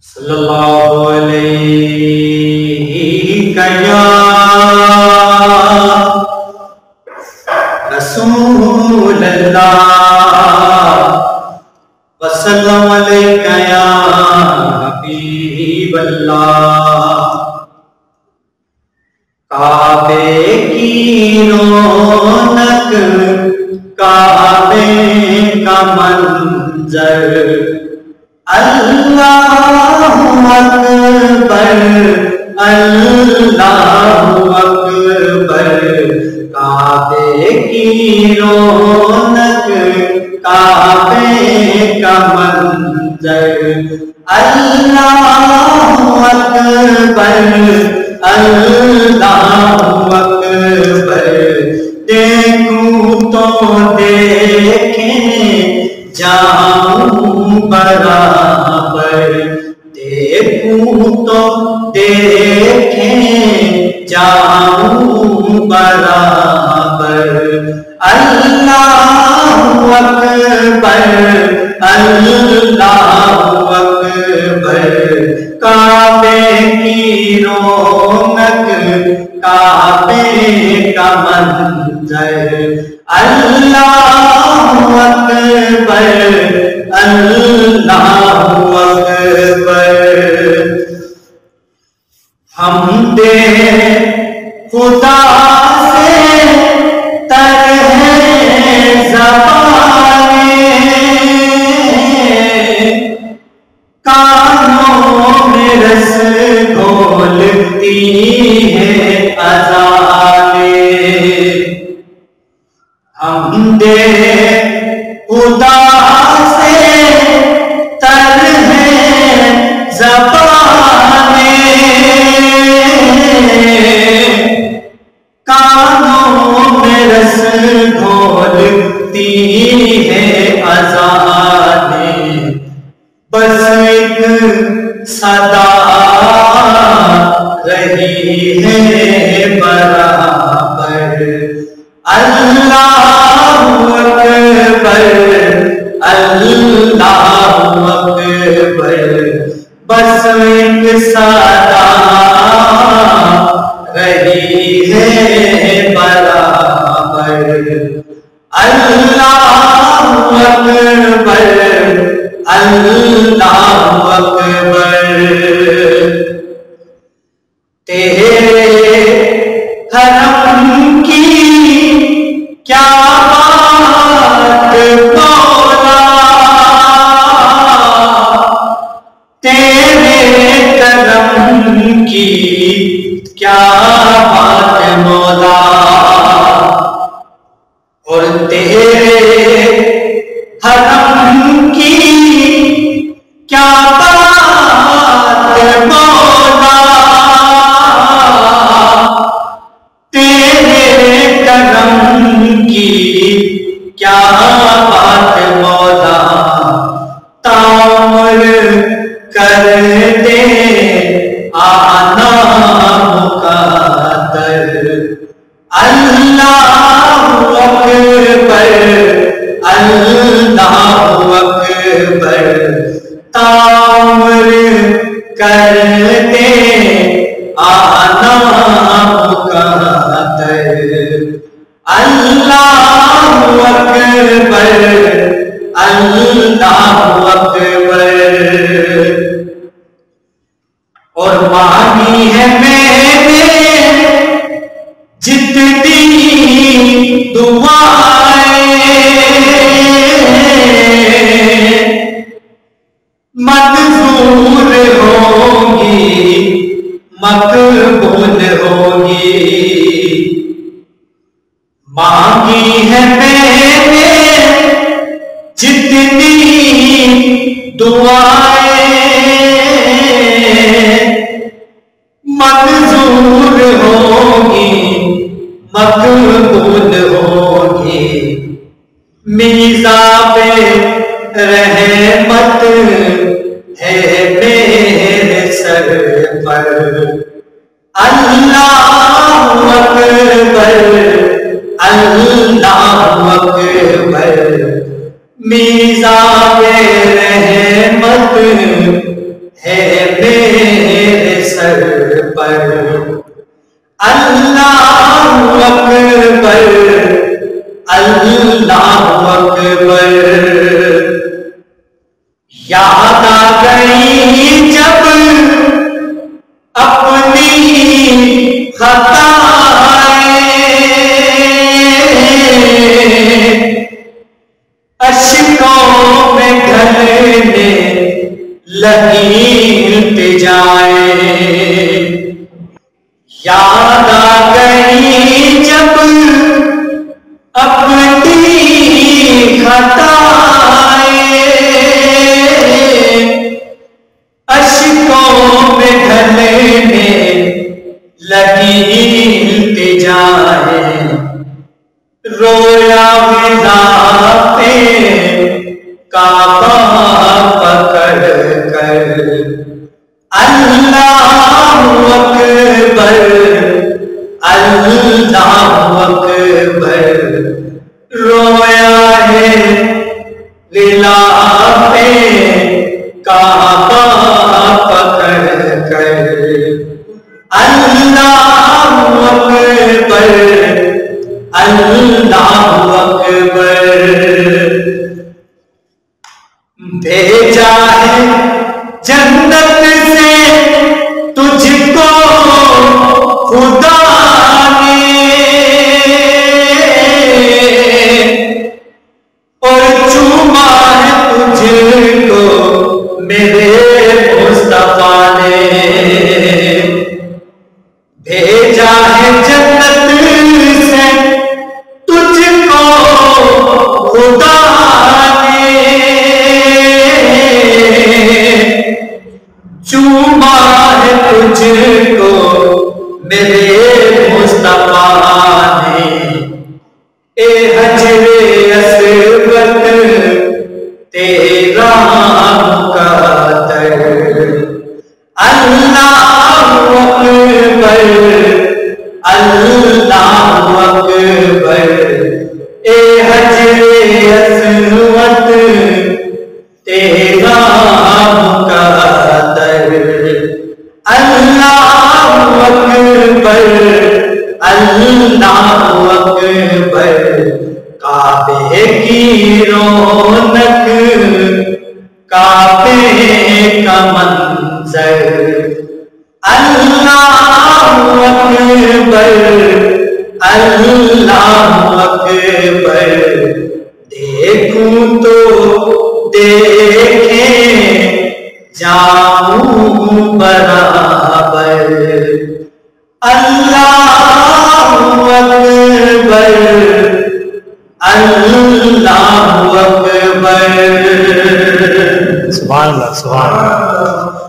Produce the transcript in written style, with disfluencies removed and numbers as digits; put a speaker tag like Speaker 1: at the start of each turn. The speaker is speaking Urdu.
Speaker 1: صلی اللہ علیہ یا رسول اللہ وسلم علیہ یا حبیب اللہ۔ کعبے کی رونق، کعبے کا منظر، اللہ اکبر اللہ اکبر۔ کعبے کی رونق، کعبے کا منظر، اللہ اکبر اللہ اکبر۔ دیکھوں تو دیکھیں جاؤں برابر، دیکھوں تو دیکھیں جاؤں برابر، اللہ اکبر اللہ اکبر۔ کعبے کی رونق، کعبے کا منظر، اللہ اکبر اللہ اکبر۔ حمد خدا سے تر ہے زبانیں، کانوں میں رس گھولتی ہے اذانیں۔ حمد خدا سے تر ہے زبانیں، کانوں میں رس گھولتی ہے اذانیں۔ بس ایک صدا رہی ہے برابر، اللہ اکبر اللہ اکبر۔ بس ایک صدا رہی ہے برابر، اللہ اکبر اللہ اکبر۔ تیرے حرم کی کیا بات مولا، تیرے کرم کی کیا بات مولا، اور تیرے حرم کی کیا بات مولا، تیرے کرم کی کیا بات مولا۔ تعمر کر دے آنا مقدر، اللہ اکبر اللہ اکبر۔ تعمر کر دے آنا مقدر، اللہ اکبر اللہ اکبر۔ اور مانگی ہے میں نے جتنی دعائیں، منظور ہوں گی مقبول ہوگی۔ مانگی ہے میں نے جتنی دعائیں، منظور ہوگی مقبول ہوگی۔ میزاب رحمت ہے میرے سر پر، اللہ اکبر اللہ اکبر۔ میزاب رحمت ہے میرے سر پر اللہ اکبر اللہ اکبر یاد آ گئی جب اپنی خطائیں اشکوں میں ڈھلنے لگی التجائیں یاد آ گئی جب اپنی خطائیں اشکوں میں ڈھلنے لگی التجائیں رویا مزاقے کعبہ پکڑ کر اللہ اکبر اللہ اکبر رویا ہے غلافے کعبہ پکڑ کر اللہ اکبر اللہ اکبر بھیجا ہے جنت سے تجھ کو خدا نے اور چوما ہے تجھ کو میرے مصطفیٰ نے بھیجا ہے جنت سے تجھ کو خدا نے چوما ہے تجھ کو میرے مصطفیٰ نے اے حجر اسود تیرا مقدر اللہ اکبر اللہ اکبر اے حجر اسود تیرا مقدر اللہ اکبر اللہ اکبر کعبے کی رونق کعبے کا منظر اللہ اکبر اللہ اکبر دیکھوں تو دیکھیں جاؤں برابر اللہ اکبر اللہ اکبر
Speaker 2: سبحان اللہ سبحان اللہ